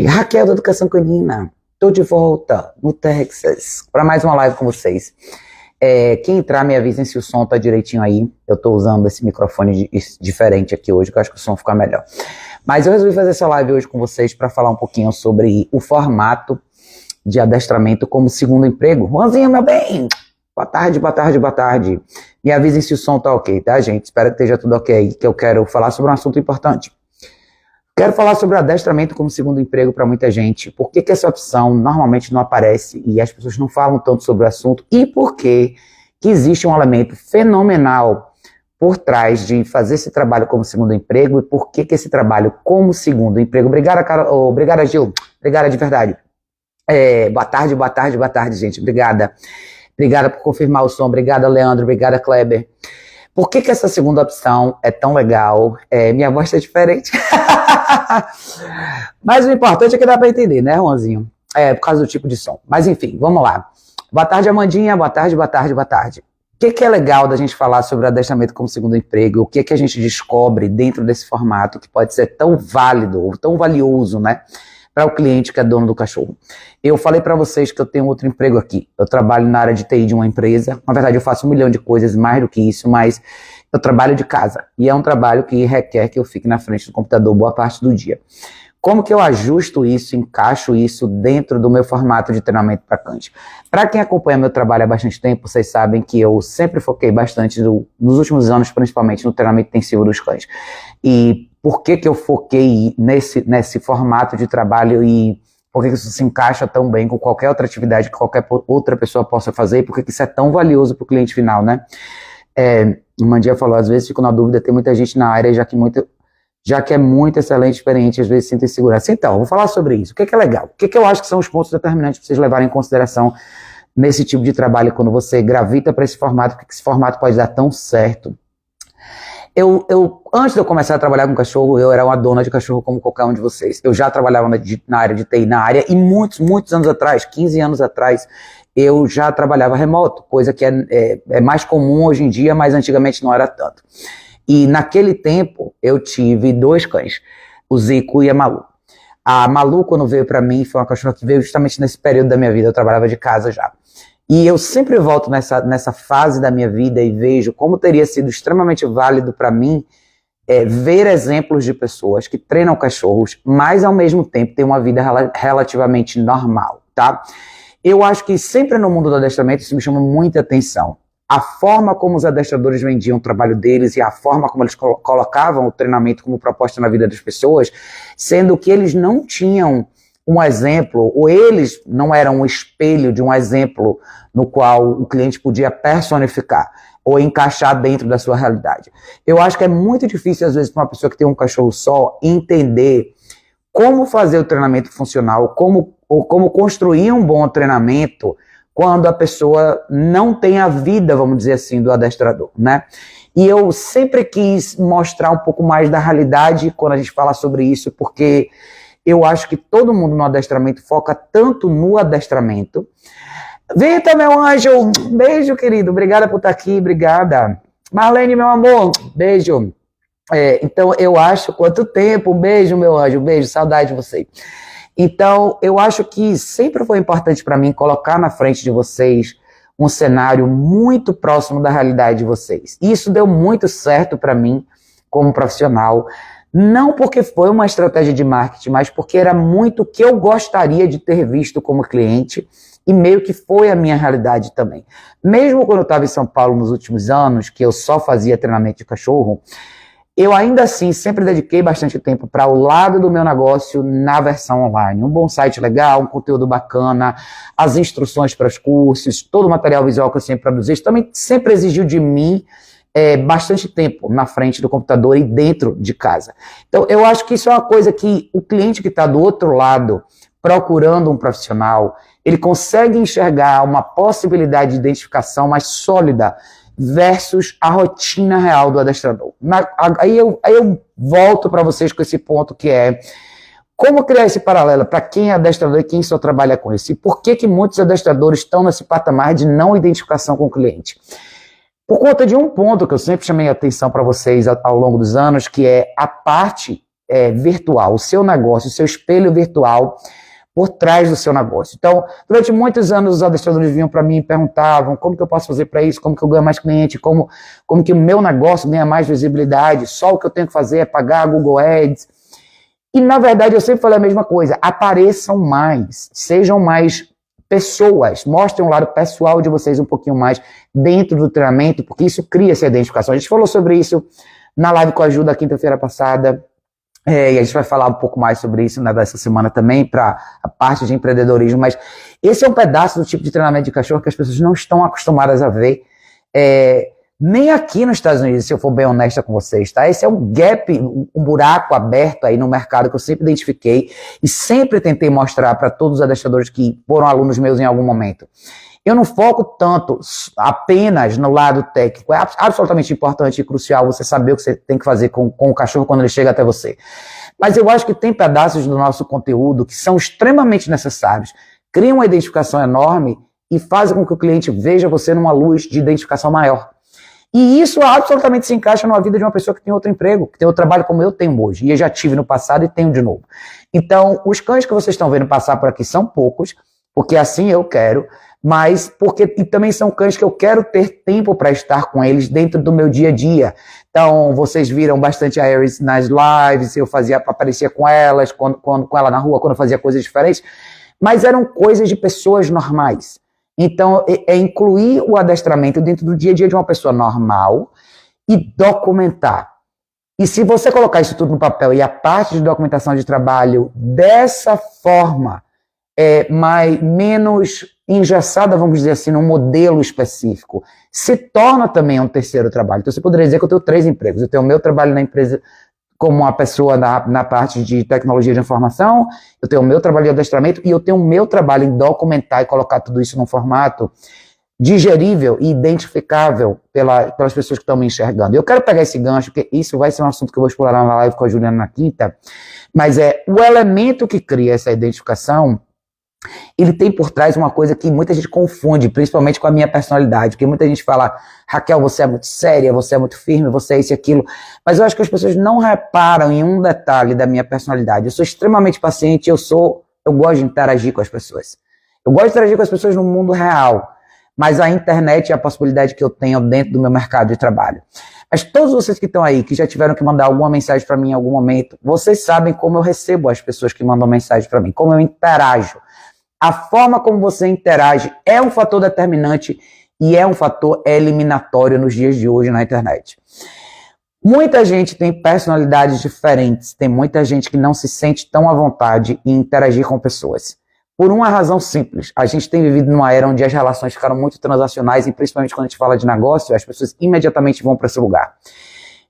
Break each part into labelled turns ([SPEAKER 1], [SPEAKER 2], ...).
[SPEAKER 1] Raquel da Educação Canina, tô de volta no Texas para mais uma live com vocês. Quem entrar, me avisem se o som tá direitinho aí. Eu tô usando esse microfone diferente aqui hoje, que eu acho que o som fica melhor. Mas eu resolvi fazer essa live hoje com vocês para falar um pouquinho sobre o formato de adestramento como segundo emprego. Juanzinho, meu bem! Boa tarde, boa tarde, boa tarde. Me avisem se o som tá ok, tá, gente? Espero que esteja tudo ok, que eu quero falar sobre um assunto importante. Quero falar sobre o adestramento como segundo emprego para muita gente. Por que essa opção normalmente não aparece e as pessoas não falam tanto sobre o assunto? E por que existe um elemento fenomenal por trás de fazer esse trabalho como segundo emprego e por que esse trabalho como segundo emprego... Obrigada, Carol, obrigada, Gil. Obrigada de verdade. Boa tarde, boa tarde, boa tarde, gente. Obrigada. Obrigada por confirmar o som. Obrigada, Leandro. Obrigada, Kleber. Por que essa segunda opção é tão legal? Minha voz está diferente. Mas o importante é que dá para entender, né, Juanzinho? Por causa do tipo de som. Mas enfim, vamos lá. Boa tarde, Amandinha. Boa tarde, boa tarde, boa tarde. O que é legal da gente falar sobre o adestramento como segundo emprego? O que a gente descobre dentro desse formato que pode ser tão válido, ou tão valioso, né? Para o cliente que é dono do cachorro. Eu falei para vocês que eu tenho outro emprego aqui. Eu trabalho na área de TI de uma empresa. Na verdade, eu faço 1 milhão de coisas mais do que isso, mas eu trabalho de casa. E é um trabalho que requer que eu fique na frente do computador boa parte do dia. Como que eu ajusto isso, encaixo isso dentro do meu formato de treinamento para cães? Para quem acompanha meu trabalho há bastante tempo, vocês sabem que eu sempre foquei bastante, nos últimos anos, principalmente no treinamento intensivo dos cães. E por que eu foquei nesse formato de trabalho e por que isso se encaixa tão bem com qualquer outra atividade que qualquer outra pessoa possa fazer e por que isso é tão valioso para o cliente final, né? O Mandia falou, às vezes fico na dúvida, tem muita gente na área, já que é muito excelente, experiente, às vezes sinto insegurança. Então, vou falar sobre isso. O que é legal? O que eu acho que são os pontos determinantes para vocês levarem em consideração nesse tipo de trabalho, quando você gravita para esse formato, porque esse formato pode dar tão certo? Antes de eu começar a trabalhar com cachorro, eu era uma dona de cachorro como qualquer um de vocês. Eu já trabalhava na área de TI, na área, e muitos anos atrás, 15 anos atrás, eu já trabalhava remoto, coisa que é mais comum hoje em dia, mas antigamente não era tanto. E naquele tempo, eu tive 2 cães, o Zico e a Malu. A Malu, quando veio para mim, foi uma cachorra que veio justamente nesse período da minha vida, eu trabalhava de casa já. E eu sempre volto nessa fase da minha vida e vejo como teria sido extremamente válido para mim ver exemplos de pessoas que treinam cachorros, mas ao mesmo tempo têm uma vida relativamente normal, tá? Eu acho que sempre no mundo do adestramento isso me chama muita atenção. A forma como os adestradores vendiam o trabalho deles e a forma como eles colocavam o treinamento como proposta na vida das pessoas, sendo que eles não tinham um exemplo, ou eles não eram um espelho de um exemplo no qual o cliente podia personificar ou encaixar dentro da sua realidade. Eu acho que é muito difícil, às vezes, para uma pessoa que tem um cachorro só, entender como fazer o treinamento funcional, como construir um bom treinamento quando a pessoa não tem a vida, vamos dizer assim, do adestrador, né? E eu sempre quis mostrar um pouco mais da realidade quando a gente fala sobre isso, porque eu acho que todo mundo no adestramento foca tanto no adestramento. Vitor, meu anjo, beijo, querido. Obrigada por estar aqui, obrigada. Marlene, meu amor, beijo. Então, eu acho, quanto tempo, um beijo, meu anjo, beijo, saudade de você. Então, eu acho que sempre foi importante para mim colocar na frente de vocês um cenário muito próximo da realidade de vocês. Isso deu muito certo para mim como profissional. Não porque foi uma estratégia de marketing, mas porque era muito o que eu gostaria de ter visto como cliente e meio que foi a minha realidade também. Mesmo quando eu estava em São Paulo nos últimos anos, que eu só fazia treinamento de cachorro, eu ainda assim sempre dediquei bastante tempo para o lado do meu negócio na versão online. Um bom site legal, um conteúdo bacana, as instruções para os cursos, todo o material visual que eu sempre produzi, isso também sempre exigiu de mim bastante tempo na frente do computador e dentro de casa. Então, eu acho que isso é uma coisa que o cliente que está do outro lado, procurando um profissional, ele consegue enxergar uma possibilidade de identificação mais sólida versus a rotina real do adestrador. Aí eu volto para vocês com esse ponto que é como criar esse paralelo para quem é adestrador e quem só trabalha com isso. E por que muitos adestradores estão nesse patamar de não identificação com o cliente? Por conta de um ponto que eu sempre chamei a atenção para vocês ao longo dos anos, que é a parte virtual, o seu negócio, o seu espelho virtual por trás do seu negócio. Então, durante muitos anos, os adestradores vinham para mim e perguntavam como que eu posso fazer para isso, como que eu ganho mais cliente, como que o meu negócio ganha mais visibilidade, só o que eu tenho que fazer é pagar a Google Ads. E, na verdade, eu sempre falei a mesma coisa, apareçam mais, sejam mais pessoas, mostrem o lado pessoal de vocês um pouquinho mais dentro do treinamento, porque isso cria essa identificação. A gente falou sobre isso na live com a Ju da quinta-feira passada, e a gente vai falar um pouco mais sobre isso, né, dessa semana também, para a parte de empreendedorismo, mas esse é um pedaço do tipo de treinamento de cachorro que as pessoas não estão acostumadas a ver, nem aqui nos Estados Unidos, se eu for bem honesta com vocês, tá? Esse é um gap, um buraco aberto aí no mercado que eu sempre identifiquei e sempre tentei mostrar para todos os adestradores que foram alunos meus em algum momento. Eu não foco tanto apenas no lado técnico. É absolutamente importante e crucial você saber o que você tem que fazer com o cachorro quando ele chega até você. Mas eu acho que tem pedaços do nosso conteúdo que são extremamente necessários, criam uma identificação enorme e fazem com que o cliente veja você numa luz de identificação maior. E isso absolutamente se encaixa na vida de uma pessoa que tem outro emprego, que tem outro trabalho como eu tenho hoje. E eu já tive no passado e tenho de novo. Então, os cães que vocês estão vendo passar por aqui são poucos, porque assim eu quero, mas e também são cães que eu quero ter tempo para estar com eles dentro do meu dia a dia. Então, vocês viram bastante a Aries nas lives, eu aparecia com elas, com ela na rua, quando eu fazia coisas diferentes, mas eram coisas de pessoas normais. Então, é incluir o adestramento dentro do dia a dia de uma pessoa normal e documentar. E se você colocar isso tudo no papel e a parte de documentação de trabalho dessa forma, menos engessada, vamos dizer assim, num modelo específico, se torna também um terceiro trabalho. Então, você poderia dizer que eu tenho 3 empregos. Eu tenho o meu trabalho na empresa como uma pessoa na parte de tecnologia de informação, eu tenho o meu trabalho de adestramento e eu tenho o meu trabalho em documentar e colocar tudo isso num formato digerível e identificável pelas pessoas que estão me enxergando. Eu quero pegar esse gancho, porque isso vai ser um assunto que eu vou explorar na live com a Juliana na quinta, mas o elemento que cria essa identificação, ele tem por trás uma coisa que muita gente confunde, principalmente com a minha personalidade, porque muita gente fala, Raquel, você é muito séria, você é muito firme, você é isso e aquilo, mas eu acho que as pessoas não reparam em um detalhe da minha personalidade. Eu sou extremamente paciente, eu gosto de interagir com as pessoas. Eu gosto de interagir com as pessoas no mundo real, mas a internet é a possibilidade que eu tenho dentro do meu mercado de trabalho. Mas todos vocês que estão aí, que já tiveram que mandar alguma mensagem para mim em algum momento, vocês sabem como eu recebo as pessoas que mandam mensagem para mim, como eu interajo. A forma como você interage é um fator determinante e é um fator eliminatório nos dias de hoje na internet. Muita gente tem personalidades diferentes, tem muita gente que não se sente tão à vontade em interagir com pessoas. Por uma razão simples, a gente tem vivido numa era onde as relações ficaram muito transacionais e principalmente quando a gente fala de negócio, as pessoas imediatamente vão para esse lugar.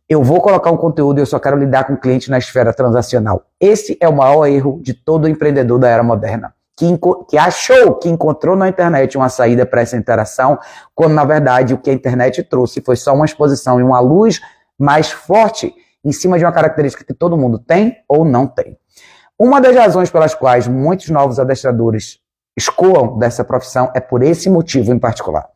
[SPEAKER 1] Eu vou colocar um conteúdo e eu só quero lidar com o cliente na esfera transacional. Esse é o maior erro de todo empreendedor da era moderna. Que achou que encontrou na internet uma saída para essa interação, quando na verdade o que a internet trouxe foi só uma exposição e uma luz mais forte em cima de uma característica que todo mundo tem ou não tem. Uma das razões pelas quais muitos novos adestradores escoam dessa profissão é por esse motivo em particular.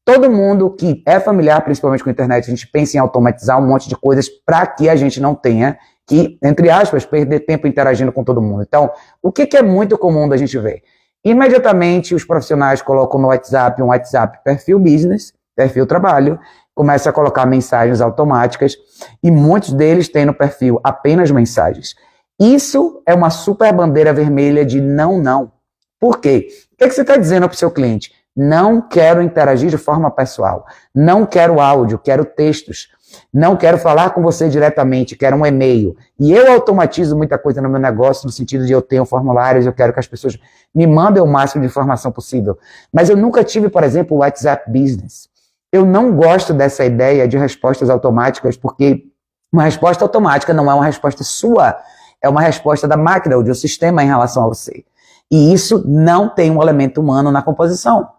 [SPEAKER 1] Todo mundo que é familiar, principalmente com a internet, a gente pensa em automatizar um monte de coisas para que a gente não tenha que, entre aspas, perder tempo interagindo com todo mundo. Então, o que é muito comum da gente ver? Imediatamente, os profissionais colocam no WhatsApp um WhatsApp perfil business, perfil trabalho, começam a colocar mensagens automáticas e muitos deles têm no perfil apenas mensagens. Isso é uma super bandeira vermelha de não. Por quê? O que você está dizendo para o seu cliente? Não quero interagir de forma pessoal. Não quero áudio, quero textos. Não quero falar com você diretamente, quero um e-mail. E eu automatizo muita coisa no meu negócio, no sentido de eu tenho formulários, eu quero que as pessoas me mandem o máximo de informação possível. Mas eu nunca tive, por exemplo, o WhatsApp Business. Eu não gosto dessa ideia de respostas automáticas, porque uma resposta automática não é uma resposta sua, é uma resposta da máquina ou de um sistema em relação a você. E isso não tem um elemento humano na composição.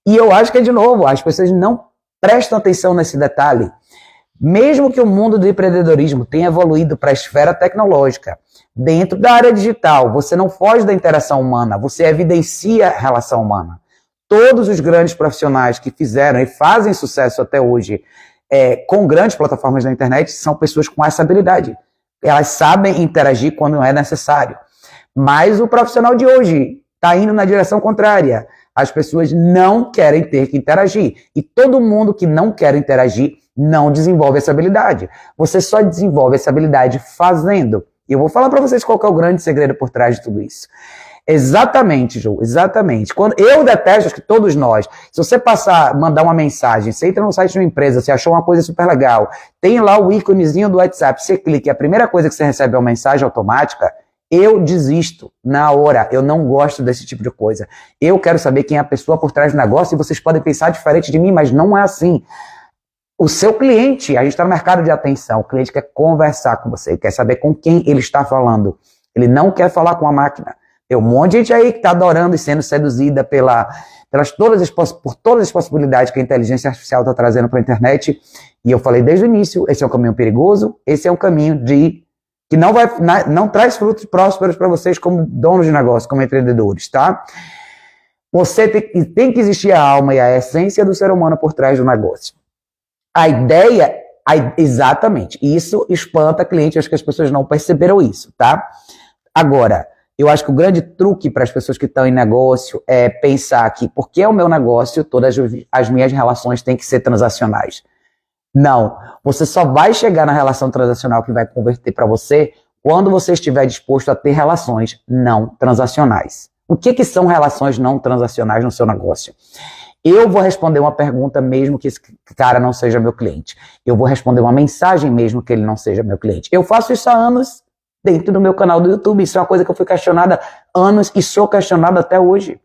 [SPEAKER 1] E eu acho que, de novo, as pessoas não prestam atenção nesse detalhe. Mesmo que o mundo do empreendedorismo tenha evoluído para a esfera tecnológica, dentro da área digital, você não foge da interação humana, você evidencia a relação humana. Todos os grandes profissionais que fizeram e fazem sucesso até hoje com grandes plataformas na internet são pessoas com essa habilidade. Elas sabem interagir quando é necessário. Mas o profissional de hoje está indo na direção contrária. As pessoas não querem ter que interagir. E todo mundo que não quer interagir não desenvolve essa habilidade. Você só desenvolve essa habilidade fazendo. E eu vou falar para vocês qual que é o grande segredo por trás de tudo isso. Exatamente, Ju, exatamente. Eu detesto, acho que todos nós, se você mandar uma mensagem, você entra no site de uma empresa, você achou uma coisa super legal, tem lá o íconezinho do WhatsApp, você clica e a primeira coisa que você recebe é uma mensagem automática, eu desisto na hora, eu não gosto desse tipo de coisa. Eu quero saber quem é a pessoa por trás do negócio e vocês podem pensar diferente de mim, mas não é assim. O seu cliente, a gente está no mercado de atenção, o cliente quer conversar com você, quer saber com quem ele está falando. Ele não quer falar com a máquina. Tem um monte de gente aí que está adorando e sendo seduzida por todas as possibilidades que a inteligência artificial está trazendo para a internet. E eu falei desde o início, esse é um caminho perigoso, esse é um caminho que não traz frutos prósperos para vocês como donos de negócio, como empreendedores, tá? Você tem que existir a alma e a essência do ser humano por trás do negócio. A ideia, exatamente, isso espanta cliente, acho que as pessoas não perceberam isso, tá? Agora, eu acho que o grande truque para as pessoas que estão em negócio é pensar que, porque é o meu negócio, todas as minhas relações têm que ser transacionais. Não, você só vai chegar na relação transacional que vai converter para você quando você estiver disposto a ter relações não transacionais. O que são relações não transacionais no seu negócio? Eu vou responder uma pergunta mesmo que esse cara não seja meu cliente. Eu vou responder uma mensagem mesmo que ele não seja meu cliente. Eu faço isso há anos dentro do meu canal do YouTube. Isso é uma coisa que eu fui questionada há anos e sou questionado até hoje.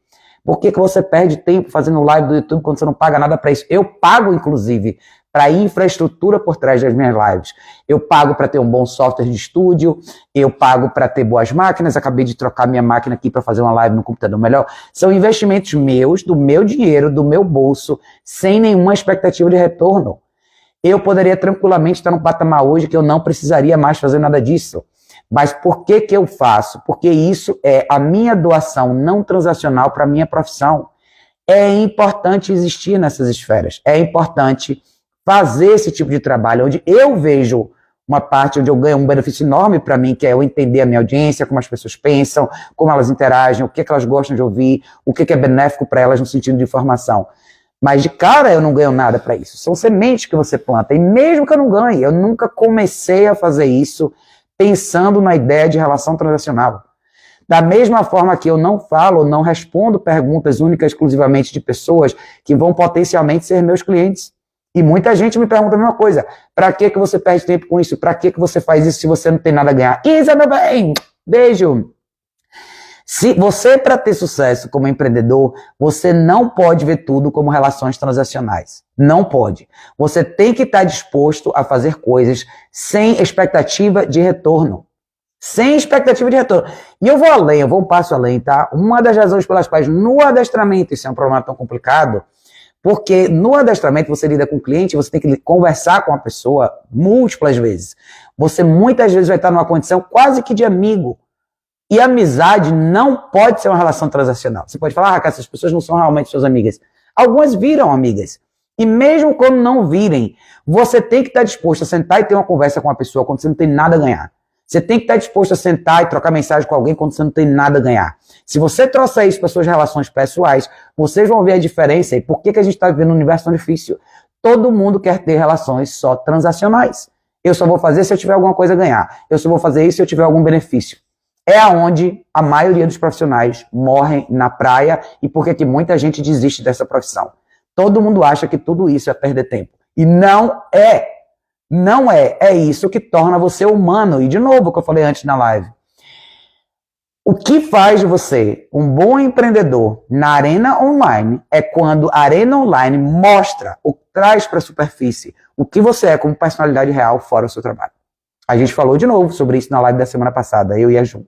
[SPEAKER 1] Por que você perde tempo fazendo live do YouTube quando você não paga nada para isso? Eu pago, inclusive, para a infraestrutura por trás das minhas lives. Eu pago para ter um bom software de estúdio, eu pago para ter boas máquinas, acabei de trocar minha máquina aqui para fazer uma live no computador melhor. São investimentos meus, do meu dinheiro, do meu bolso, sem nenhuma expectativa de retorno. Eu poderia tranquilamente estar num patamar hoje que eu não precisaria mais fazer nada disso. Mas por que eu faço? Porque isso é a minha doação não transacional para a minha profissão. É importante existir nessas esferas. É importante fazer esse tipo de trabalho, onde eu vejo uma parte onde eu ganho um benefício enorme para mim, que é eu entender a minha audiência, como as pessoas pensam, como elas interagem, o que elas gostam de ouvir, o que é benéfico para elas no sentido de informação. Mas de cara eu não ganho nada para isso. São sementes que você planta. E mesmo que eu não ganhe, eu nunca comecei a fazer isso pensando na ideia de relação transacional. Da mesma forma que eu não falo, não respondo perguntas únicas exclusivamente de pessoas que vão potencialmente ser meus clientes. E muita gente me pergunta a mesma coisa. Para que você perde tempo com isso? Para que você faz isso se você não tem nada a ganhar? Isa, meu bem, beijo. Se você, para ter sucesso como empreendedor, você não pode ver tudo como relações transacionais. Não pode. Você tem que estar disposto a fazer coisas sem expectativa de retorno. Sem expectativa de retorno. E eu vou além, eu vou um passo além, tá? Uma das razões pelas quais no adestramento isso é um problema tão complicado, porque no adestramento você lida com o cliente, você tem que conversar com a pessoa múltiplas vezes. Você muitas vezes vai estar numa condição quase que de amigo. E amizade não pode ser uma relação transacional. Você pode falar, Raquel, essas pessoas não são realmente suas amigas. Algumas viram amigas. E mesmo quando não virem, você tem que estar disposto a sentar e ter uma conversa com a pessoa quando você não tem nada a ganhar. Você tem que estar disposto a sentar e trocar mensagem com alguém quando você não tem nada a ganhar. Se você trouxer isso para suas relações pessoais, vocês vão ver a diferença e por que a gente está vivendo um universo tão difícil. Todo mundo quer ter relações só transacionais. Eu só vou fazer se eu tiver alguma coisa a ganhar. Eu só vou fazer isso se eu tiver algum benefício. É aonde a maioria dos profissionais morrem na praia e por que muita gente desiste dessa profissão. Todo mundo acha que tudo isso é perder tempo. E não é. Não é. É isso que torna você humano. E de novo, o que eu falei antes na live. O que faz de você um bom empreendedor na arena online é quando a arena online mostra, ou traz para a superfície, o que você é como personalidade real fora do seu trabalho. A gente falou de novo sobre isso na live da semana passada, eu e a Ju.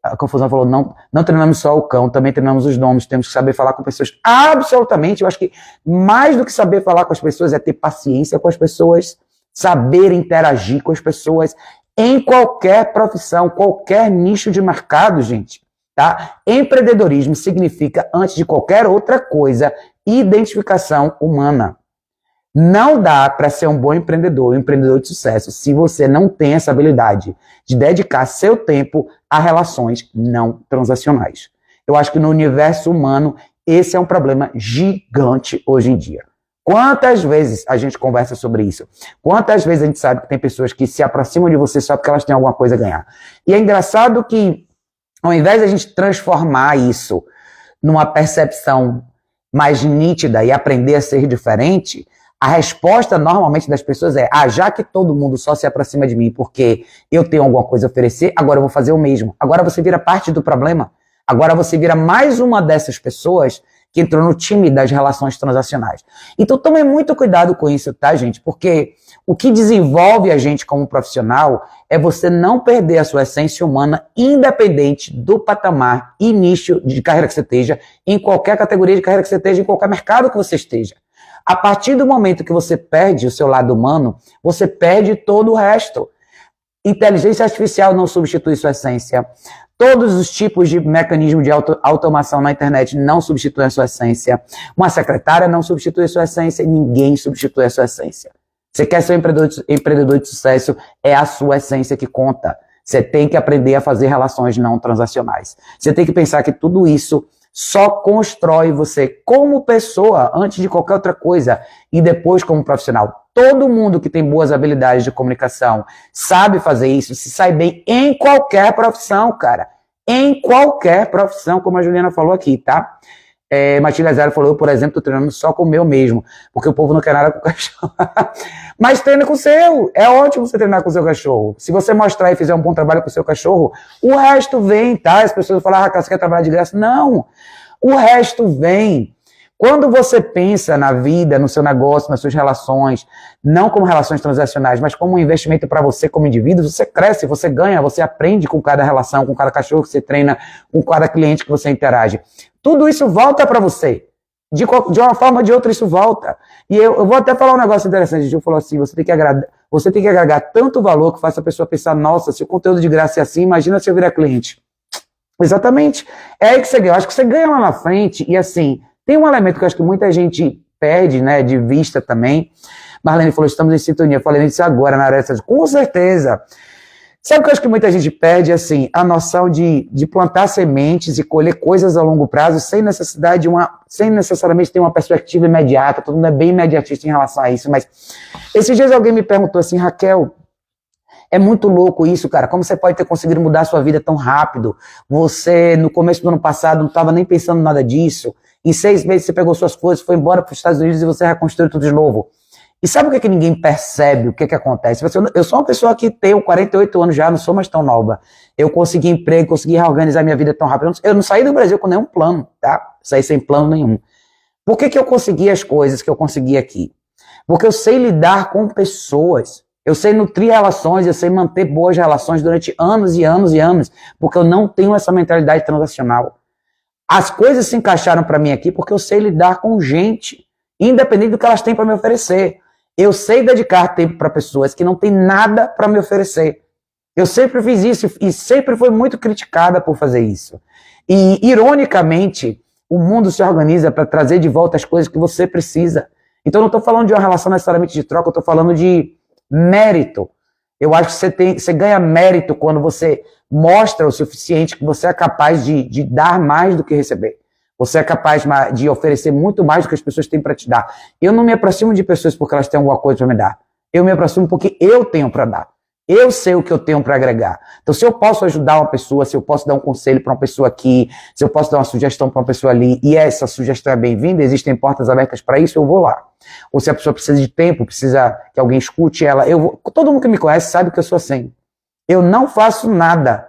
[SPEAKER 1] A Confusão falou, não treinamos só o cão, também treinamos os donos, temos que saber falar com pessoas. Absolutamente, eu acho que mais do que saber falar com as pessoas é ter paciência com as pessoas, saber interagir com as pessoas em qualquer profissão, qualquer nicho de mercado, gente. Tá? Empreendedorismo significa, antes de qualquer outra coisa, identificação humana. Não dá para ser um bom empreendedor, um empreendedor de sucesso, se você não tem essa habilidade de dedicar seu tempo a relações não transacionais. Eu acho que no universo humano, esse é um problema gigante hoje em dia. Quantas vezes a gente conversa sobre isso? Quantas vezes a gente sabe que tem pessoas que se aproximam de você só porque elas têm alguma coisa a ganhar? E é engraçado que, ao invés de a gente transformar isso numa percepção mais nítida e aprender a ser diferente, a resposta normalmente das pessoas é: já que todo mundo só se aproxima de mim porque eu tenho alguma coisa a oferecer, agora eu vou fazer o mesmo. Agora você vira parte do problema. Agora você vira mais uma dessas pessoas que entrou no time das relações transacionais. Então tome muito cuidado com isso, tá, gente? Porque o que desenvolve a gente como profissional é você não perder a sua essência humana, independente do patamar e nicho de carreira que você esteja, em qualquer categoria de carreira que você esteja, em qualquer mercado que você esteja. A partir do momento que você perde o seu lado humano, você perde todo o resto. Inteligência artificial não substitui sua essência. Todos os tipos de mecanismo de automação na internet não substituem a sua essência. Uma secretária não substitui a sua essência. Ninguém substitui a sua essência. Você quer ser um empreendedor de sucesso, é a sua essência que conta. Você tem que aprender a fazer relações não transacionais. Você tem que pensar que tudo isso só constrói você como pessoa antes de qualquer outra coisa e depois como profissional. Todo mundo que tem boas habilidades de comunicação sabe fazer isso, se sai bem em qualquer profissão, cara. Em qualquer profissão, como a Juliana falou aqui, tá? Matilha Zero falou: eu, por exemplo, tô treinando só com o meu mesmo, porque o povo não quer nada com o cachorro. Mas treina com o seu. É ótimo você treinar com o seu cachorro. Se você mostrar e fizer um bom trabalho com o seu cachorro, o resto vem, tá? As pessoas falam: Raquel, você quer trabalhar de graça? Não. O resto vem. Quando você pensa na vida, no seu negócio, nas suas relações, não como relações transacionais, mas como um investimento para você como indivíduo, você cresce, você ganha, você aprende com cada relação, com cada cachorro que você treina, com cada cliente que você interage. Tudo isso volta para você. De uma forma ou de outra, isso volta. E eu vou até falar um negócio interessante. A gente falou assim: você tem que agregar tanto valor que faça a pessoa pensar: nossa, se o conteúdo de graça é assim, imagina se eu virar cliente. Exatamente. É aí que você ganha. Eu acho que você ganha lá na frente. E assim, tem um elemento que eu acho que muita gente perde, né, de vista também. Marlene falou: estamos em sintonia. Eu falei nisso agora na área de... Com certeza. Sabe o que eu acho que muita gente perde? Assim, a noção de plantar sementes e colher coisas a longo prazo sem necessariamente ter uma perspectiva imediata. Todo mundo é bem imediatista em relação a isso. Mas esses dias alguém me perguntou assim: Raquel, é muito louco isso, cara. Como você pode ter conseguido mudar a sua vida tão rápido? Você, no começo do ano passado, não estava nem pensando nada disso. Em 6 meses você pegou suas coisas, foi embora para os Estados Unidos e você reconstruiu tudo de novo. E sabe o que ninguém percebe? O que acontece? Eu sou uma pessoa que tenho 48 anos já, não sou mais tão nova. Eu consegui emprego, consegui reorganizar minha vida tão rápido. Eu não saí do Brasil com nenhum plano, tá? Saí sem plano nenhum. Por que eu consegui as coisas que eu consegui aqui? Porque eu sei lidar com pessoas. Eu sei nutrir relações, eu sei manter boas relações durante anos e anos e anos, porque eu não tenho essa mentalidade transacional. As coisas se encaixaram para mim aqui porque eu sei lidar com gente, independente do que elas têm para me oferecer. Eu sei dedicar tempo para pessoas que não têm nada para me oferecer. Eu sempre fiz isso e sempre fui muito criticada por fazer isso. E, ironicamente, o mundo se organiza para trazer de volta as coisas que você precisa. Então, eu não estou falando de uma relação necessariamente de troca, eu estou falando de mérito. Eu acho que você ganha mérito quando você mostra o suficiente que você é capaz de dar mais do que receber. Você é capaz de oferecer muito mais do que as pessoas têm para te dar. Eu não me aproximo de pessoas porque elas têm alguma coisa para me dar. Eu me aproximo porque eu tenho para dar. Eu sei o que eu tenho para agregar. Então, se eu posso ajudar uma pessoa, se eu posso dar um conselho para uma pessoa aqui, se eu posso dar uma sugestão para uma pessoa ali, e essa sugestão é bem-vinda, existem portas abertas para isso, eu vou lá. Ou se a pessoa precisa de tempo, precisa que alguém escute ela, eu vou. Todo mundo que me conhece sabe que eu sou assim. Eu não faço nada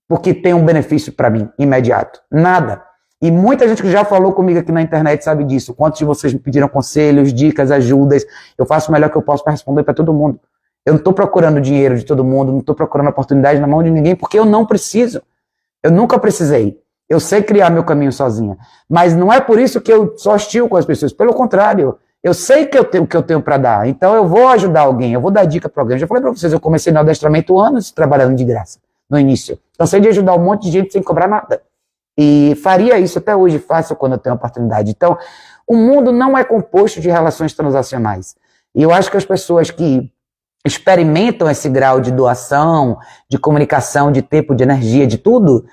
[SPEAKER 1] porque tem um benefício para mim, imediato. Nada. E muita gente que já falou comigo aqui na internet sabe disso. Quantos de vocês me pediram conselhos, dicas, ajudas? Eu faço o melhor que eu posso para responder para todo mundo. Eu não estou procurando dinheiro de todo mundo, não estou procurando oportunidade na mão de ninguém, porque eu não preciso. Eu nunca precisei. Eu sei criar meu caminho sozinha. Mas não é por isso que eu só hostio com as pessoas. Pelo contrário, eu sei que eu tenho o que eu tenho para dar. Então eu vou ajudar alguém, eu vou dar dica para alguém. Eu já falei para vocês, eu comecei no adestramento anos trabalhando de graça, no início. Cansei de ajudar um monte de gente sem cobrar nada. E faria isso até hoje, faço quando eu tenho oportunidade. Então, O mundo não é composto de relações transacionais. E eu acho que as pessoas que experimentam esse grau de doação, de comunicação, de tempo, de energia, de tudo,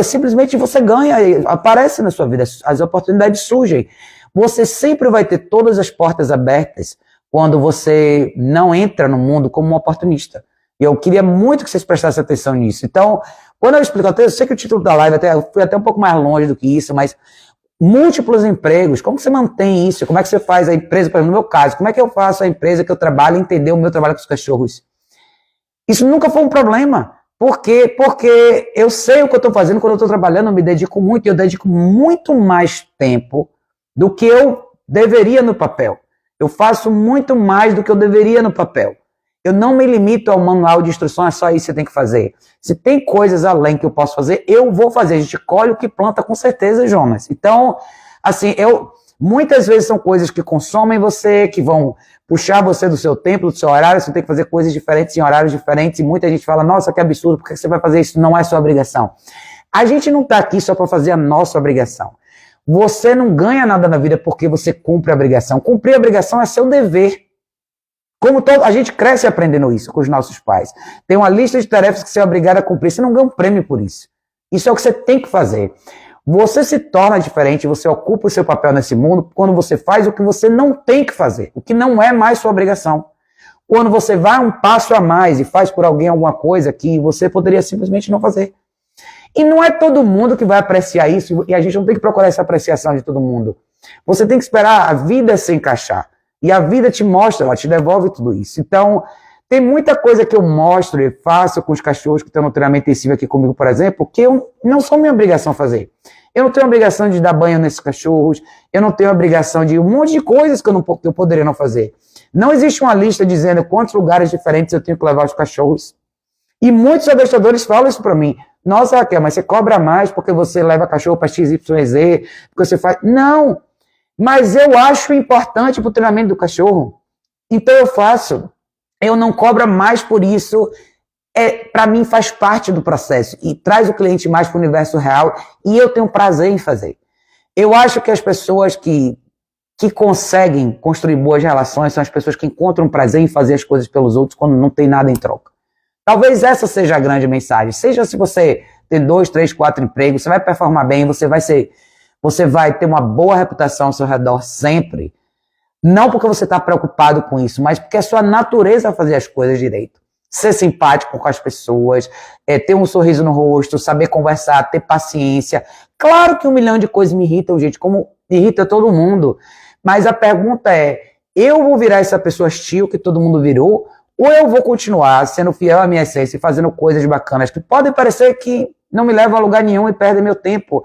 [SPEAKER 1] simplesmente você ganha, aparece na sua vida, as oportunidades surgem. Você sempre vai ter todas as portas abertas quando você não entra no mundo como um oportunista. E eu queria muito que vocês prestassem atenção nisso. Então, quando eu explico, eu sei que o título da live eu fui até um pouco mais longe do que isso, mas múltiplos empregos, como você mantém isso? Como é que você faz a empresa, por exemplo, no meu caso, como é que eu faço a empresa que eu trabalho entender o meu trabalho com os cachorros? Isso nunca foi um problema. Por quê? Porque eu sei o que eu estou fazendo quando eu estou trabalhando, eu me dedico muito, eu dedico muito mais tempo do que eu deveria no papel. Eu faço muito mais do que eu deveria no papel. Eu não me limito ao manual de instrução, é só isso que você tem que fazer. Se tem coisas além que eu posso fazer, eu vou fazer. A gente colhe o que planta com certeza, Jonas. Então, assim, muitas vezes são coisas que consomem você, que vão puxar você do seu tempo, do seu horário, você tem que fazer coisas diferentes em horários diferentes, e muita gente fala, nossa, que absurdo, por que você vai fazer isso? Não é sua obrigação. A gente não está aqui só para fazer a nossa obrigação. Você não ganha nada na vida porque você cumpre a obrigação. Cumprir a obrigação é seu dever. A gente cresce aprendendo isso com os nossos pais. Tem uma lista de tarefas que você é obrigado a cumprir, você não ganha um prêmio por isso. Isso é o que você tem que fazer. Você se torna diferente, você ocupa o seu papel nesse mundo quando você faz o que você não tem que fazer, o que não é mais sua obrigação. Quando você vai um passo a mais e faz por alguém alguma coisa que você poderia simplesmente não fazer. E não é todo mundo que vai apreciar isso, e a gente não tem que procurar essa apreciação de todo mundo. Você tem que esperar a vida se encaixar. E a vida te mostra, ela te devolve tudo isso. Então, tem muita coisa que eu mostro e faço com os cachorros que estão no treinamento intensivo aqui comigo, por exemplo, que não são minha obrigação fazer. Eu não tenho obrigação de dar banho nesses cachorros, eu não tenho obrigação de um monte de coisas que eu poderia não fazer. Não existe uma lista dizendo quantos lugares diferentes eu tenho que levar os cachorros. E muitos adestradores falam isso para mim. Nossa, Raquel, mas você cobra mais porque você leva cachorro para XYZ, porque você faz... Não! Mas eu acho importante para o treinamento do cachorro. Então eu faço. Eu não cobro mais por isso. Para mim faz parte do processo. E traz o cliente mais para o universo real. E eu tenho prazer em fazer. Eu acho que as pessoas que conseguem construir boas relações são as pessoas que encontram prazer em fazer as coisas pelos outros quando não tem nada em troca. Talvez essa seja a grande mensagem. Seja se você tem 2, 3, 4 empregos, você vai performar bem, você vai ter uma boa reputação ao seu redor sempre. Não porque você está preocupado com isso, mas porque é sua natureza fazer as coisas direito. Ser simpático com as pessoas, ter um sorriso no rosto, saber conversar, ter paciência. Claro que 1 milhão de coisas me irritam, gente, como irrita todo mundo. Mas a pergunta é, eu vou virar essa pessoa hostil que todo mundo virou, ou eu vou continuar sendo fiel à minha essência e fazendo coisas bacanas que podem parecer que não me levam a lugar nenhum e perdem meu tempo.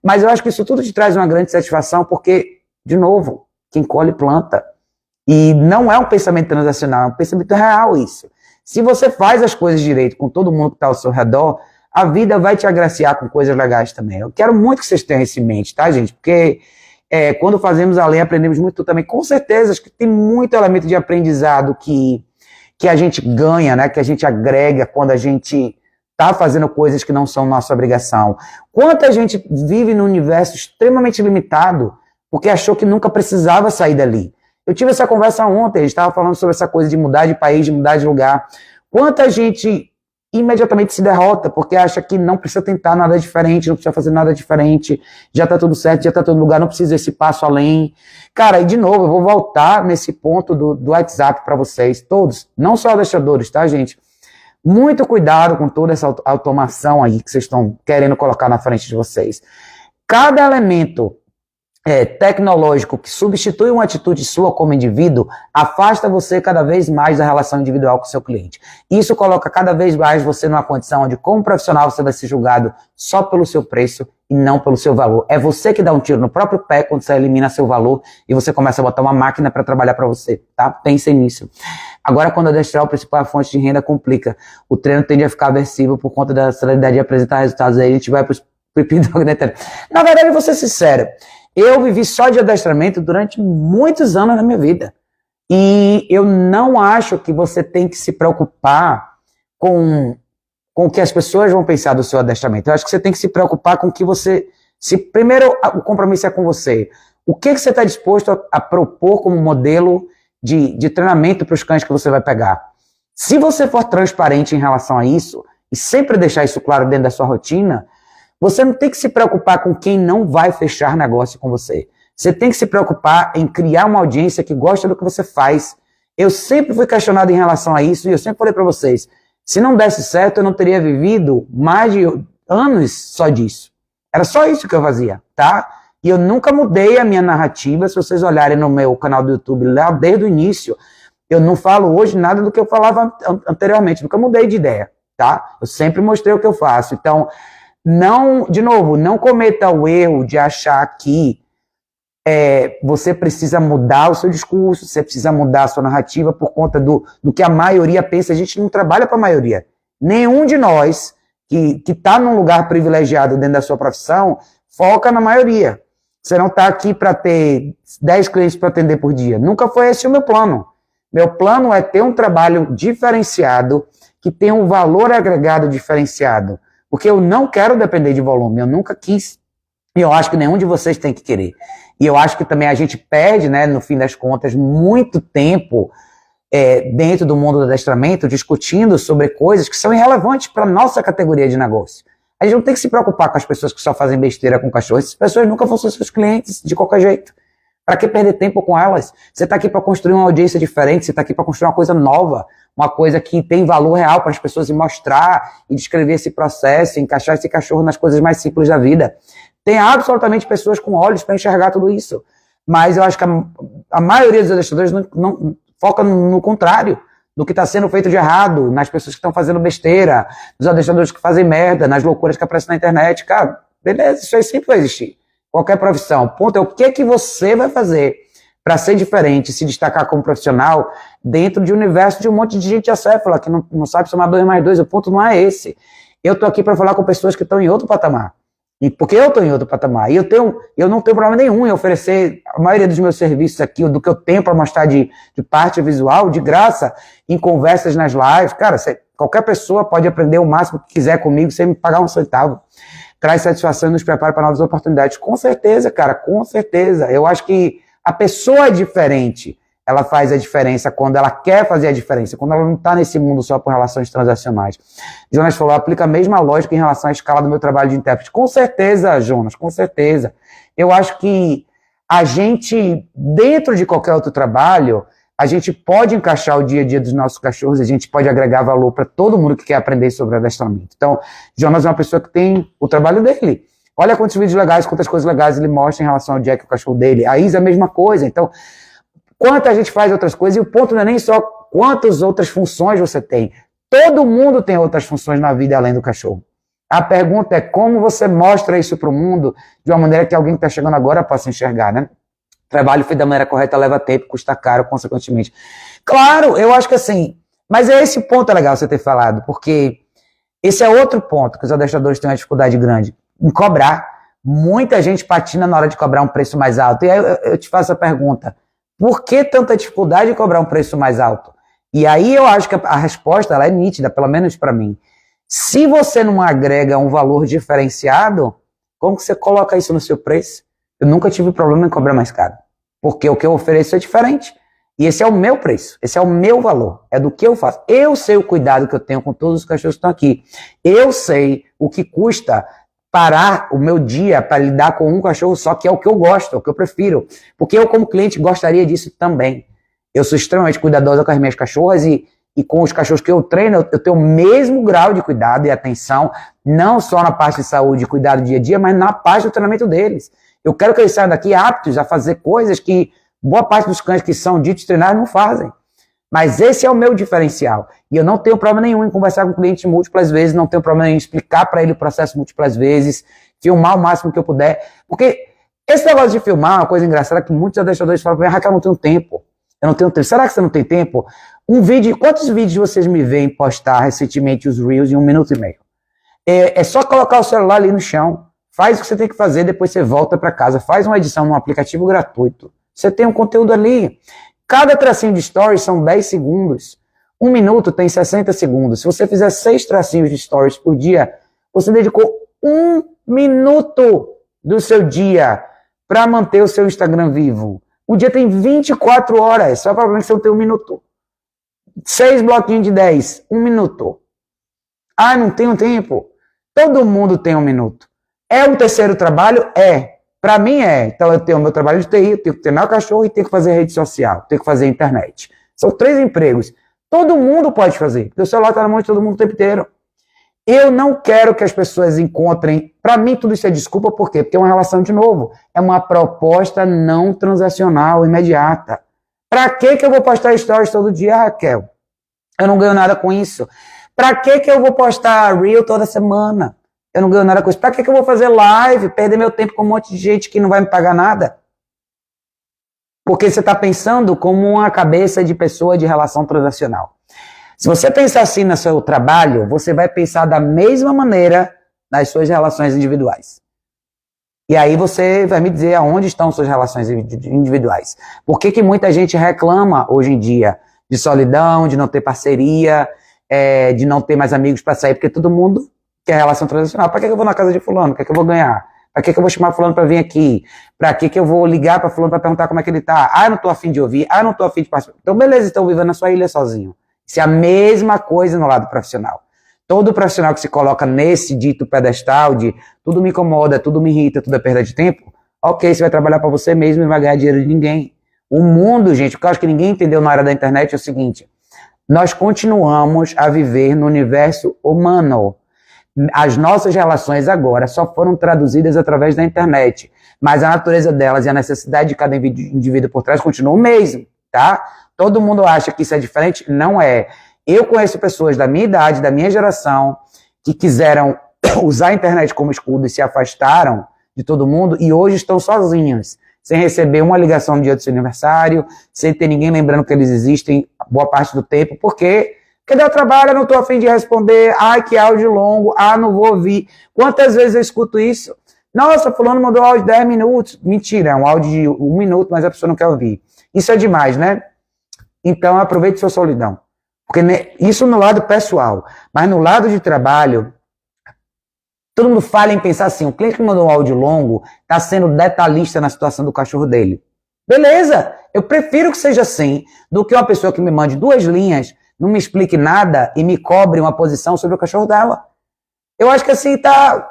[SPEAKER 1] Mas eu acho que isso tudo te traz uma grande satisfação porque, de novo, quem colhe planta. E não é um pensamento transacional, é um pensamento real isso. Se você faz as coisas direito com todo mundo que está ao seu redor, a vida vai te agraciar com coisas legais também. Eu quero muito que vocês tenham isso em mente, tá, gente? Porque quando fazemos a lei, aprendemos muito também. Com certeza, acho que tem muito elemento de aprendizado que a gente ganha, né? Que a gente agrega quando a gente está fazendo coisas que não são nossa obrigação. Quanta gente vive num universo extremamente limitado porque achou que nunca precisava sair dali. Eu tive essa conversa ontem, a gente estava falando sobre essa coisa de mudar de país, de mudar de lugar. Quanta gente imediatamente se derrota porque acha que não precisa tentar nada diferente, não precisa fazer nada diferente, já está tudo certo, já está todo lugar, não precisa desse passo além. Cara, e de novo, eu vou voltar nesse ponto do WhatsApp para vocês, todos, não só adestradores, tá, gente? Muito cuidado com toda essa automação aí que vocês estão querendo colocar na frente de vocês. Cada elemento tecnológico que substitui uma atitude sua como indivíduo afasta você cada vez mais da relação individual com o seu cliente. Isso coloca cada vez mais você numa condição onde, como profissional, você vai ser julgado só pelo seu preço e não pelo seu valor. É você que dá um tiro no próprio pé quando você elimina seu valor e você começa a botar uma máquina para trabalhar para você, tá? Pensem nisso. Agora, quando adestrar o principal fonte de renda complica, o treino tende a ficar aversivo por conta da celeridade de apresentar resultados. Aí a gente vai para os pepinos. Na verdade, vou ser sincero, eu vivi só de adestramento durante muitos anos na minha vida. E eu não acho que você tem que se preocupar com o que as pessoas vão pensar do seu adestramento. Eu acho que você tem que se preocupar com o que você Se primeiro o compromisso é com você, o que você está disposto a propor como modelo de treinamento para os cães que você vai pegar? Se você for transparente em relação a isso, e sempre deixar isso claro dentro da sua rotina, você não tem que se preocupar com quem não vai fechar negócio com você. Você tem que se preocupar em criar uma audiência que gosta do que você faz. Eu sempre fui questionado em relação a isso, e eu sempre falei para vocês, se não desse certo, eu não teria vivido mais de anos só disso. Era só isso que eu fazia, tá? E eu nunca mudei a minha narrativa. Se vocês olharem no meu canal do YouTube lá, desde o início, eu não falo hoje nada do que eu falava anteriormente, nunca mudei de ideia, tá? Eu sempre mostrei o que eu faço. Então, de novo, não cometa o erro de achar que você precisa mudar o seu discurso, você precisa mudar a sua narrativa por conta do que a maioria pensa. A gente não trabalha para a maioria. Nenhum de nós que está num lugar privilegiado dentro da sua profissão foca na maioria. Você não está aqui para ter 10 clientes para atender por dia. Nunca foi esse o meu plano. Meu plano é ter um trabalho diferenciado, que tenha um valor agregado diferenciado. Porque eu não quero depender de volume, eu nunca quis. E eu acho que nenhum de vocês tem que querer. E eu acho que também a gente perde, né, no fim das contas, muito tempo dentro do mundo do adestramento, discutindo sobre coisas que são irrelevantes para a nossa categoria de negócio. A gente não tem que se preocupar com as pessoas que só fazem besteira com cachorro. Essas pessoas nunca vão ser seus clientes, de qualquer jeito. Para que perder tempo com elas? Você está aqui para construir uma audiência diferente, você está aqui para construir uma coisa nova, uma coisa que tem valor real para as pessoas, e mostrar e descrever esse processo, encaixar esse cachorro nas coisas mais simples da vida. Tem absolutamente pessoas com olhos para enxergar tudo isso. Mas eu acho que a maioria dos adestradores não foca no contrário, do que está sendo feito de errado, nas pessoas que estão fazendo besteira, nos adestradores que fazem merda, nas loucuras que aparecem na internet. Cara, beleza, isso aí sempre vai existir. Qualquer profissão. O ponto é o que você vai fazer para ser diferente, se destacar como profissional dentro de um universo de um monte de gente acéfala, que não sabe somar 2 mais 2. O ponto não é esse. Eu estou aqui para falar com pessoas que estão em outro patamar. E porque eu estou em outro patamar. E eu não tenho problema nenhum em oferecer a maioria dos meus serviços aqui, do que eu tenho para mostrar de parte visual, de graça, em conversas nas lives. Cara, qualquer pessoa pode aprender o máximo que quiser comigo sem me pagar um centavo. Traz satisfação e nos prepara para novas oportunidades. Com certeza, cara, com certeza. Eu acho que a pessoa é diferente. Ela faz a diferença quando ela quer fazer a diferença, quando ela não está nesse mundo só por relações transacionais. Jonas falou, aplica a mesma lógica em relação à escala do meu trabalho de intérprete. Com certeza, Jonas, com certeza. Eu acho que a gente, dentro de qualquer outro trabalho, a gente pode encaixar o dia a dia dos nossos cachorros, a gente pode agregar valor para todo mundo que quer aprender sobre adestramento. Então, Jonas é uma pessoa que tem o trabalho dele. Olha quantos vídeos legais, quantas coisas legais ele mostra em relação ao Jack, o cachorro dele. A Isa é a mesma coisa. Então, quanta gente faz outras coisas, e o ponto não é nem só quantas outras funções você tem. Todo mundo tem outras funções na vida além do cachorro. A pergunta é como você mostra isso para o mundo de uma maneira que alguém que está chegando agora possa enxergar, né? Trabalho feito da maneira correta leva tempo, custa caro, consequentemente. Claro, eu acho que assim, mas esse ponto é legal você ter falado, porque esse é outro ponto que os adestradores têm uma dificuldade grande, em cobrar. Muita gente patina na hora de cobrar um preço mais alto. E aí eu te faço a pergunta, por que tanta dificuldade em cobrar um preço mais alto? E aí eu acho que a resposta ela é nítida, pelo menos para mim. Se você não agrega um valor diferenciado, como que você coloca isso no seu preço? Eu nunca tive problema em cobrar mais caro, porque o que eu ofereço é diferente. E esse é o meu preço, esse é o meu valor, é do que eu faço. Eu sei o cuidado que eu tenho com todos os cachorros que estão aqui. Eu sei o que custa parar o meu dia para lidar com um cachorro só, que é o que eu gosto, é o que eu prefiro. Porque eu, como cliente, gostaria disso também. Eu sou extremamente cuidadosa com as minhas cachorras e com os cachorros que eu treino, eu tenho o mesmo grau de cuidado e atenção, não só na parte de saúde e cuidado dia a dia, mas na parte do treinamento deles. Eu quero que eles saiam daqui aptos a fazer coisas que boa parte dos cães que são ditos treinados não fazem. Mas esse é o meu diferencial. E eu não tenho problema nenhum em conversar com o cliente múltiplas vezes, não tenho problema em explicar para ele o processo múltiplas vezes, filmar o máximo que eu puder. Porque esse negócio de filmar é uma coisa engraçada que muitos adestradores falam, Raquel, eu não tenho tempo. Eu não tenho tempo. Será que você não tem tempo? Quantos vídeos vocês me veem postar recentemente os Reels em 1 minuto e meio? É só colocar o celular ali no chão, faz o que você tem que fazer, depois você volta para casa, faz uma edição num aplicativo gratuito. Você tem um conteúdo ali. Cada tracinho de stories são 10 segundos. 1 minuto tem 60 segundos. Se você fizer 6 tracinhos de stories por dia, você dedicou 1 minuto do seu dia para manter o seu Instagram vivo? O dia tem 24 horas, só para você ter 1 minuto. 6 bloquinhos de 10, 1 minuto. Ah, não tenho tempo. Todo mundo tem 1 minuto. É um terceiro trabalho? É. Para mim é. Então eu tenho o meu trabalho de TI, eu tenho que treinar o cachorro e tenho que fazer rede social, tenho que fazer internet. São 3 empregos. Todo mundo pode fazer, porque o celular está na mão de todo mundo o tempo inteiro. Eu não quero que as pessoas encontrem... Para mim tudo isso é desculpa, por quê? Porque é uma relação, de novo, é uma proposta não transacional, imediata. Para que eu vou postar stories todo dia, Raquel? Eu não ganho nada com isso. Para que eu vou postar Reel toda semana? Eu não ganho nada com isso. Para que eu vou fazer live, perder meu tempo com um monte de gente que não vai me pagar nada? Porque você está pensando como uma cabeça de pessoa de relação transacional. Se você pensar assim no seu trabalho, você vai pensar da mesma maneira nas suas relações individuais. E aí você vai me dizer aonde estão suas relações individuais. Por que muita gente reclama hoje em dia de solidão, de não ter parceria, de não ter mais amigos para sair? Porque todo mundo quer relação transacional. Para que eu vou na casa de fulano? O que eu vou ganhar? Para que eu vou chamar fulano para vir aqui? Para que eu vou ligar para fulano para perguntar como é que ele tá? Ah, eu não tô afim de ouvir. Ah, eu não tô afim de participar. Então beleza, estão vivendo na sua ilha sozinho. Isso é a mesma coisa no lado profissional. Todo profissional que se coloca nesse dito pedestal de tudo me incomoda, tudo me irrita, tudo é perda de tempo, ok, você vai trabalhar para você mesmo e vai ganhar dinheiro de ninguém. O mundo, gente, o que eu acho que ninguém entendeu na área da internet é o seguinte: nós continuamos a viver no universo humano. As nossas relações agora só foram traduzidas através da internet, mas a natureza delas e a necessidade de cada indivíduo por trás continua o mesmo, tá? Todo mundo acha que isso é diferente? Não é. Eu conheço pessoas da minha idade, da minha geração, que quiseram usar a internet como escudo e se afastaram de todo mundo e hoje estão sozinhos, sem receber uma ligação no dia do seu aniversário, sem ter ninguém lembrando que eles existem boa parte do tempo. Por quê? Porque dá trabalho, eu não estou a fim de responder. Ai, que áudio longo. Ah, não vou ouvir. Quantas vezes eu escuto isso? Nossa, fulano mandou áudio de 10 minutos. Mentira, é um áudio de 1 minuto, mas a pessoa não quer ouvir. Isso é demais, né? Então, aproveite sua solidão. Porque isso no lado pessoal. Mas no lado de trabalho, todo mundo fala em pensar assim: o cliente que mandou um áudio longo está sendo detalhista na situação do cachorro dele. Beleza, eu prefiro que seja assim do que uma pessoa que me mande 2 linhas, não me explique nada e me cobre uma posição sobre o cachorro dela. Eu acho que assim tá...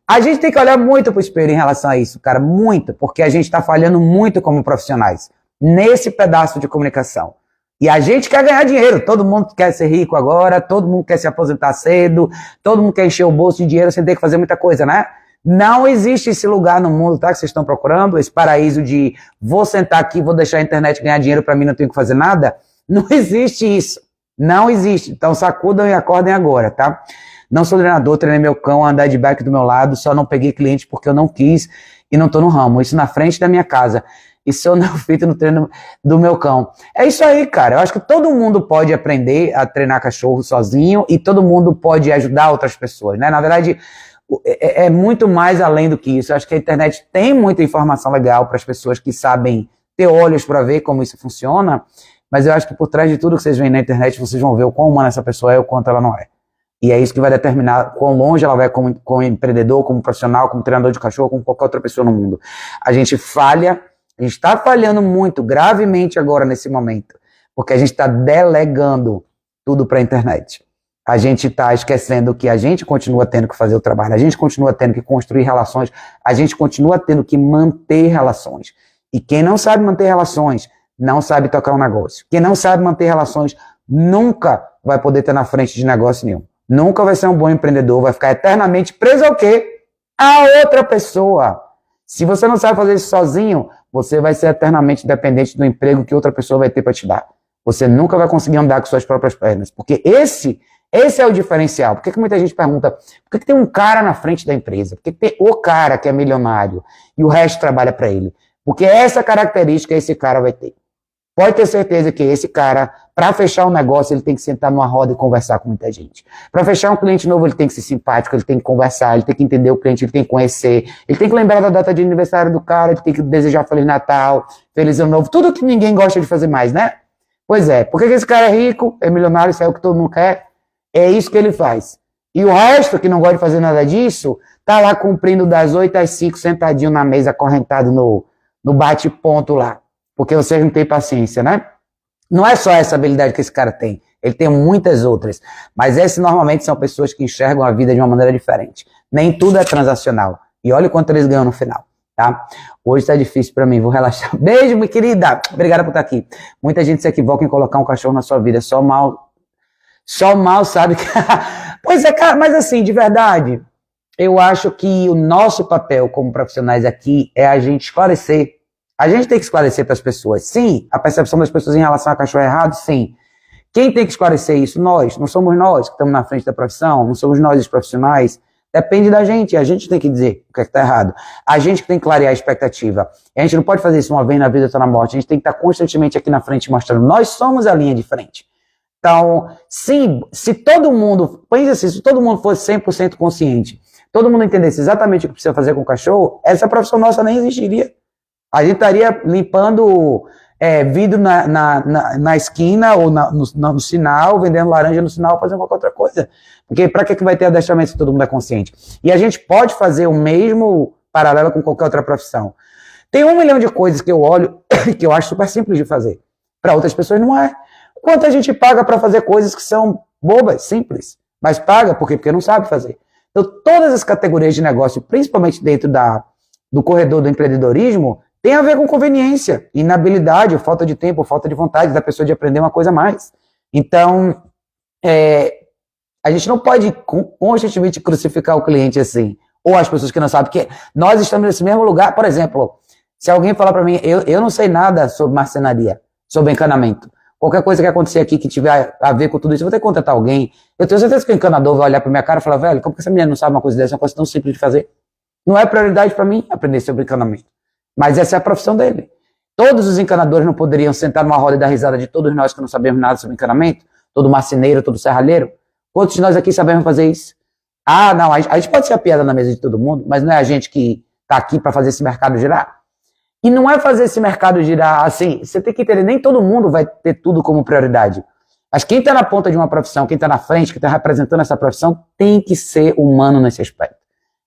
[SPEAKER 1] A gente tem que olhar muito pro espelho em relação a isso, cara, muito, porque a gente está falhando muito como profissionais nesse pedaço de comunicação. E a gente quer ganhar dinheiro, todo mundo quer ser rico agora, todo mundo quer se aposentar cedo, todo mundo quer encher o bolso de dinheiro sem ter que fazer muita coisa, né? Não existe esse lugar no mundo, tá, que vocês estão procurando, esse paraíso de vou sentar aqui, vou deixar a internet ganhar dinheiro para mim, não tenho que fazer nada. Não existe isso, não existe. Então sacudam e acordem agora, tá? Não sou treinador, treinei meu cão a andar de bike do meu lado, só não peguei cliente porque eu não quis e não tô no ramo. Isso na frente da minha casa. Isso eu não fiz no treino do meu cão. É isso aí, cara. Eu acho que todo mundo pode aprender a treinar cachorro sozinho e todo mundo pode ajudar outras pessoas, né? Na verdade, é muito mais além do que isso. Eu acho que a internet tem muita informação legal para as pessoas que sabem ter olhos para ver como isso funciona, mas eu acho que por trás de tudo que vocês veem na internet, vocês vão ver o quão humana essa pessoa é e o quanto ela não é. E é isso que vai determinar quão longe ela vai como empreendedor, como profissional, como treinador de cachorro, como qualquer outra pessoa no mundo. A gente falha. A gente está falhando muito, gravemente agora nesse momento, porque a gente está delegando tudo para a internet. A gente está esquecendo que a gente continua tendo que fazer o trabalho, a gente continua tendo que construir relações, a gente continua tendo que manter relações. E quem não sabe manter relações, não sabe tocar um negócio. Quem não sabe manter relações, nunca vai poder ter na frente de negócio nenhum. Nunca vai ser um bom empreendedor, vai ficar eternamente preso ao quê? A outra pessoa. Se você não sabe fazer isso sozinho, você vai ser eternamente dependente do emprego que outra pessoa vai ter para te dar. Você nunca vai conseguir andar com suas próprias pernas. Porque esse é o diferencial. Por que muita gente pergunta, por que tem um cara na frente da empresa? Por que tem o cara que é milionário e o resto trabalha para ele? Porque essa característica esse cara vai ter. Pode ter certeza que esse cara, para fechar um negócio, ele tem que sentar numa roda e conversar com muita gente. Para fechar um cliente novo, ele tem que ser simpático, ele tem que conversar, ele tem que entender o cliente, ele tem que conhecer, ele tem que lembrar da data de aniversário do cara, ele tem que desejar Feliz Natal, Feliz Ano Novo, tudo que ninguém gosta de fazer mais, né? Pois é, porque esse cara é rico, é milionário, isso é o que todo mundo quer, é isso que ele faz. E o resto, que não gosta de fazer nada disso, tá lá cumprindo das 8 às 5, sentadinho na mesa, acorrentado no bate-ponto lá. Porque vocês não têm paciência, né? Não é só essa habilidade que esse cara tem. Ele tem muitas outras. Mas essas normalmente são pessoas que enxergam a vida de uma maneira diferente. Nem tudo é transacional. E olha o quanto eles ganham no final, tá? Hoje tá difícil pra mim, vou relaxar. Beijo, minha querida. Obrigada por estar aqui. Muita gente se equivoca em colocar um cachorro na sua vida. Só mal sabe que... Pois é, cara, mas assim, de verdade, eu acho que o nosso papel como profissionais aqui é a gente esclarecer. A gente tem que esclarecer para as pessoas. Sim, a percepção das pessoas em relação a cachorro é errado, sim. Quem tem que esclarecer isso? Nós. Não somos nós que estamos na frente da profissão, não somos nós os profissionais. Depende da gente, a gente tem que dizer o que é que está errado. A gente que tem que clarear a expectativa. A gente não pode fazer isso uma vez na vida ou na morte. A gente tem que estar constantemente aqui na frente mostrando. Nós somos a linha de frente. Então, sim, se todo mundo, pense assim, se todo mundo fosse 100% consciente, todo mundo entendesse exatamente o que precisa fazer com o cachorro, essa profissão nossa nem existiria. A gente estaria limpando vidro na esquina ou no sinal, vendendo laranja no sinal, fazendo qualquer outra coisa. Porque para que vai ter adestramento se todo mundo é consciente? E a gente pode fazer o mesmo paralelo com qualquer outra profissão. Tem 1 milhão de coisas que eu olho que eu acho super simples de fazer. Para outras pessoas não é. Quanto a gente paga para fazer coisas que são bobas, simples, mas paga por quê? Porque não sabe fazer. Então, todas as categorias de negócio, principalmente dentro do corredor do empreendedorismo, tem a ver com conveniência, inabilidade, ou falta de tempo, ou falta de vontade da pessoa de aprender uma coisa a mais. Então, a gente não pode constantemente crucificar o cliente assim, ou as pessoas que não sabem, porque nós estamos nesse mesmo lugar. Por exemplo, se alguém falar para mim, eu não sei nada sobre marcenaria, sobre encanamento, qualquer coisa que acontecer aqui que tiver a ver com tudo isso, eu vou ter que contratar alguém. Eu tenho certeza que o encanador vai olhar para minha cara e falar, velho, como que essa menina não sabe uma coisa dessa? É uma coisa tão simples de fazer. Não é prioridade para mim aprender sobre encanamento. Mas essa é a profissão dele. Todos os encanadores não poderiam sentar numa roda e dar risada de todos nós que não sabemos nada sobre encanamento? Todo marceneiro, todo serralheiro? Quantos de nós aqui sabemos fazer isso? Ah, não, a gente pode ser a piada na mesa de todo mundo, mas não é a gente que está aqui para fazer esse mercado girar? E não é fazer esse mercado girar assim, você tem que entender, nem todo mundo vai ter tudo como prioridade. Mas quem está na ponta de uma profissão, quem está na frente, quem está representando essa profissão, tem que ser humano nesse aspecto.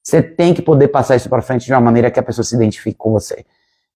[SPEAKER 1] Você tem que poder passar isso para frente de uma maneira que a pessoa se identifique com você.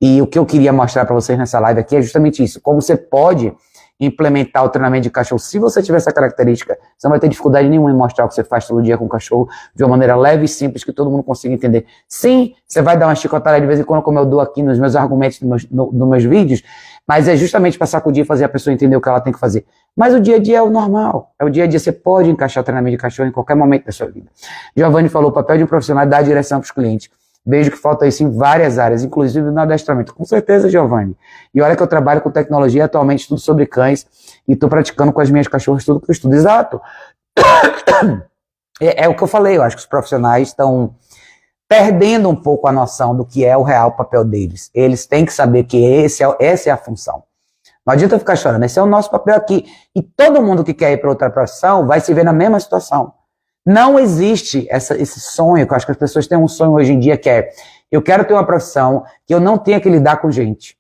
[SPEAKER 1] E o que eu queria mostrar para vocês nessa live aqui é justamente isso. Como você pode implementar o treinamento de cachorro. Se você tiver essa característica, você não vai ter dificuldade nenhuma em mostrar o que você faz todo dia com o cachorro de uma maneira leve e simples que todo mundo consiga entender. Sim, você vai dar uma chicotada de vez em quando, como eu dou aqui nos meus argumentos, nos meus vídeos, mas é justamente para sacudir e fazer a pessoa entender o que ela tem que fazer. Mas o dia a dia é o normal. É o dia a dia, você pode encaixar treinamento de cachorro em qualquer momento da sua vida. Giovanni falou, o papel de um profissional é dar direção para os clientes. Vejo que falta isso em várias áreas, inclusive no adestramento. Com certeza, Giovanni. E olha que eu trabalho com tecnologia atualmente, estudo sobre cães, e estou praticando com as minhas cachorras tudo que eu estudo. Exato. É o que eu falei, eu acho que os profissionais estão perdendo um pouco a noção do que é o real papel deles. Eles têm que saber que essa é a função. Não adianta ficar chorando, esse é o nosso papel aqui. E todo mundo que quer ir para outra profissão vai se ver na mesma situação. Não existe esse sonho, que eu acho que as pessoas têm um sonho hoje em dia que é, eu quero ter uma profissão que eu não tenha que lidar com gente.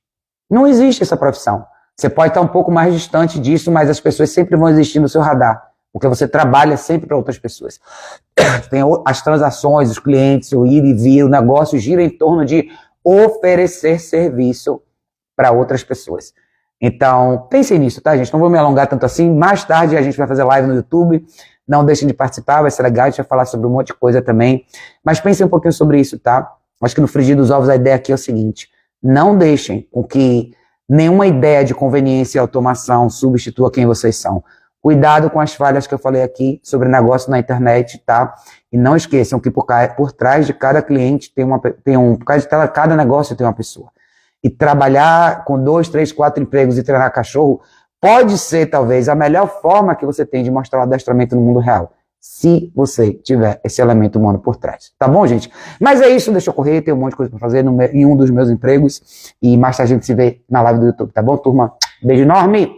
[SPEAKER 1] Não existe essa profissão. Você pode estar um pouco mais distante disso, mas as pessoas sempre vão existir no seu radar, porque você trabalha sempre para outras pessoas. Tem as transações, os clientes, o ir e vir, o negócio gira em torno de oferecer serviço para outras pessoas. Então, pensem nisso, tá, gente? Não vou me alongar tanto assim. Mais tarde a gente vai fazer live no YouTube. Não deixem de participar, vai ser legal, a gente vai falar sobre um monte de coisa também. Mas pensem um pouquinho sobre isso, tá? Acho que no frigir dos ovos a ideia aqui é o seguinte, não deixem com que nenhuma ideia de conveniência e automação substitua quem vocês são. Cuidado com as falhas que eu falei aqui sobre negócio na internet, tá? E não esqueçam que por trás de cada cliente por trás de cada negócio tem uma pessoa. E trabalhar com 2, 3, 4 empregos e treinar cachorro pode ser, talvez, a melhor forma que você tem de mostrar o adestramento no mundo real, se você tiver esse elemento humano por trás. Tá bom, gente? Mas é isso, deixa eu correr, tem um monte de coisa para fazer em um dos meus empregos, e mais tarde a gente se vê na live do YouTube, tá bom, turma? Beijo enorme!